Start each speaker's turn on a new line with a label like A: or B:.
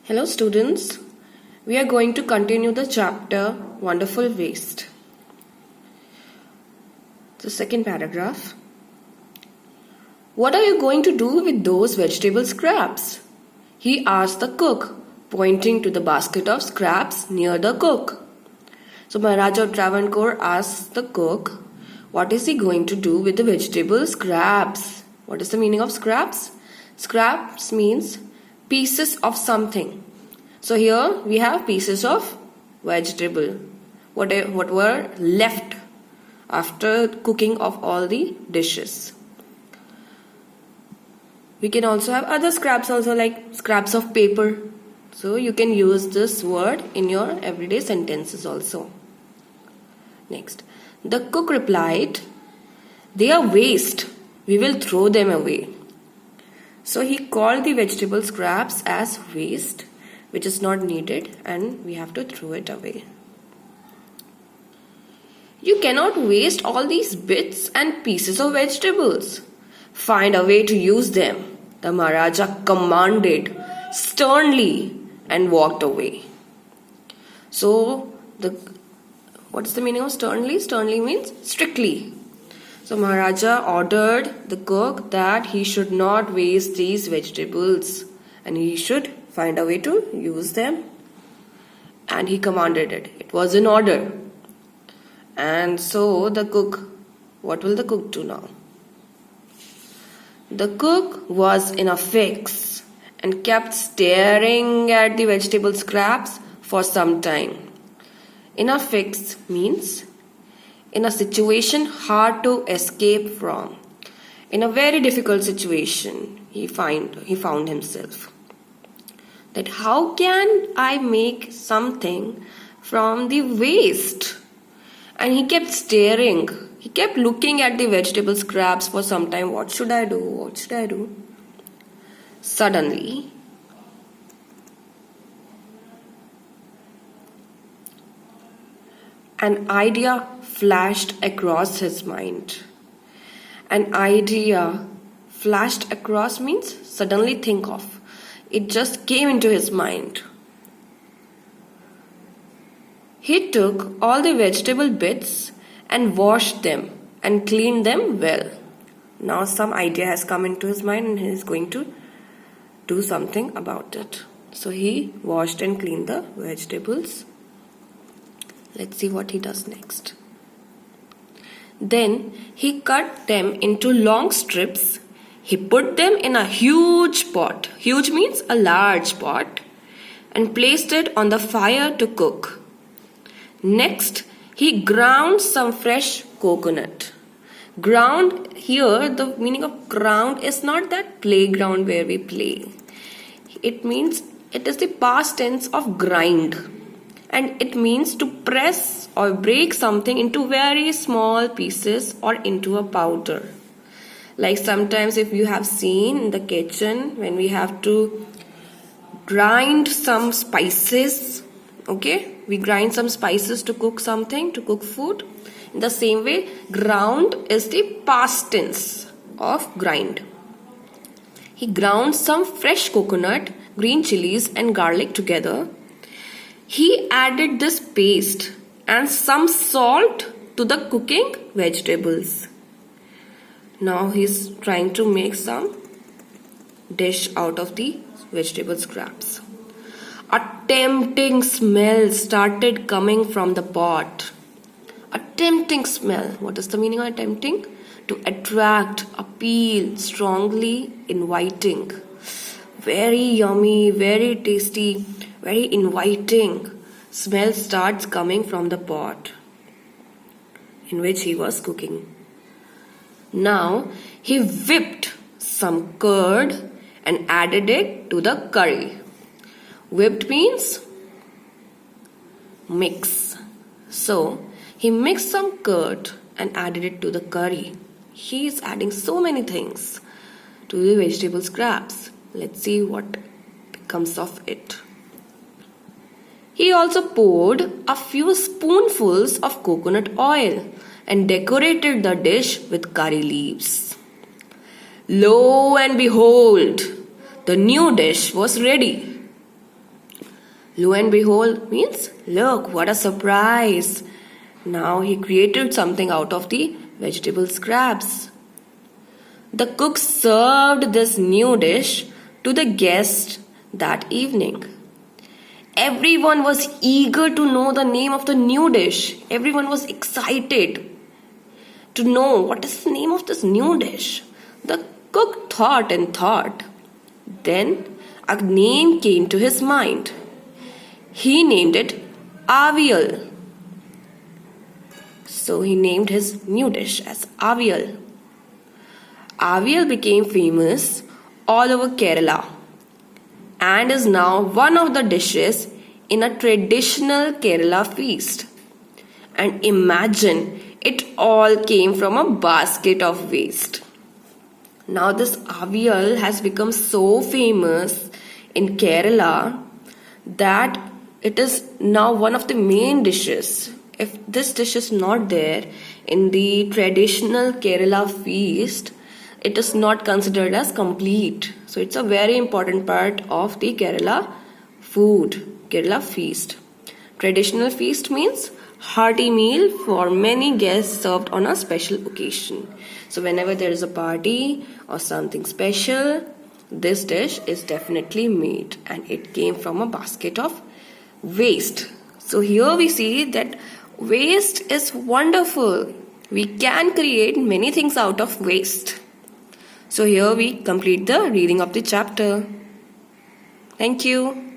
A: Hello students, we are going to continue the chapter Wonderful Waste. The second paragraph. What are you going to do with those vegetable scraps? He asked the cook, pointing to the basket of scraps near the cook. So Maharaja of Travancore asked the cook, what is he going to do with the vegetable scraps? What is the meaning of scraps? Scraps means pieces of something. So here we have pieces of vegetable. What were left after cooking of all the dishes. We can also have other scraps also, like scraps of paper. So you can use this word in your everyday sentences also. Next, the cook replied, they are waste. We will throw them away. So he called the vegetable scraps as waste, which is not needed, and we have to throw it away. You cannot waste all these bits and pieces of vegetables. Find a way to use them, the Maharaja commanded sternly and walked away. So, what is the meaning of sternly? Sternly means strictly. So Maharaja ordered the cook that he should not waste these vegetables and he should find a way to use them. And he commanded it. It was an order. And so the cook, what will the cook do now? The cook was in a fix and kept staring at the vegetable scraps for some time. In a fix means in a situation hard to escape from. In a very difficult situation, he found himself. That how can I make something from the waste? And he kept staring. He kept looking at the vegetable scraps for some time. What should I do? What should I do? Suddenly, an idea flashed across his mind. An idea flashed across means suddenly think of. It just came into his mind. He took all the vegetable bits and washed them and cleaned them well. Now some idea has come into his mind and he is going to do something about it. So he washed and cleaned the vegetables. Let's see what he does next. Then he cut them into long strips. He put them in a huge pot. Huge means a large pot. And placed it on the fire to cook. Next, he ground some fresh coconut. Ground, here the meaning of ground is not that playground where we play. It means it is the past tense of grind. And it means to press or break something into very small pieces or into a powder. Like sometimes if you have seen in the kitchen when we have to grind some spices, okay? We grind some spices to cook something, to cook food. In the same way, ground is the past tense of grind. He ground some fresh coconut, green chilies and garlic together. He added this paste and some salt to the cooking vegetables. Now he is trying to make some dish out of the vegetable scraps. A tempting smell started coming from the pot. A tempting smell. What is the meaning of tempting? To attract, appeal, strongly inviting. Very yummy, very tasty, very inviting smell starts coming from the pot in which he was cooking. Now he whipped some curd and added it to the curry. Whipped means mix. So he mixed some curd and added it to the curry. He is adding so many things to the vegetable scraps. Let's see what comes of it. He also poured a few spoonfuls of coconut oil and decorated the dish with curry leaves. Lo and behold, the new dish was ready. Lo and behold means, look, what a surprise. Now he created something out of the vegetable scraps. The cook served this new dish to the guests that evening. Everyone was eager to know the name of the new dish. Everyone was excited to know what is the name of this new dish. The cook thought and thought. Then a name came to his mind. He named it Avial. So he named his new dish as Avial. Avial became famous all over Kerala and is now one of the dishes in a traditional Kerala feast. And imagine, it all came from a basket of waste. Now this avial has become so famous in Kerala that it is now one of the main dishes. If this dish is not there in the traditional Kerala feast, it is not considered as complete. So it's a very important part of the Kerala food, Kerala feast. Traditional feast means hearty meal for many guests served on a special occasion. So whenever there is a party or something special, this dish is definitely made, and it came from a basket of waste. So here we see that waste is wonderful. We can create many things out of waste. So here we complete the reading of the chapter. Thank you.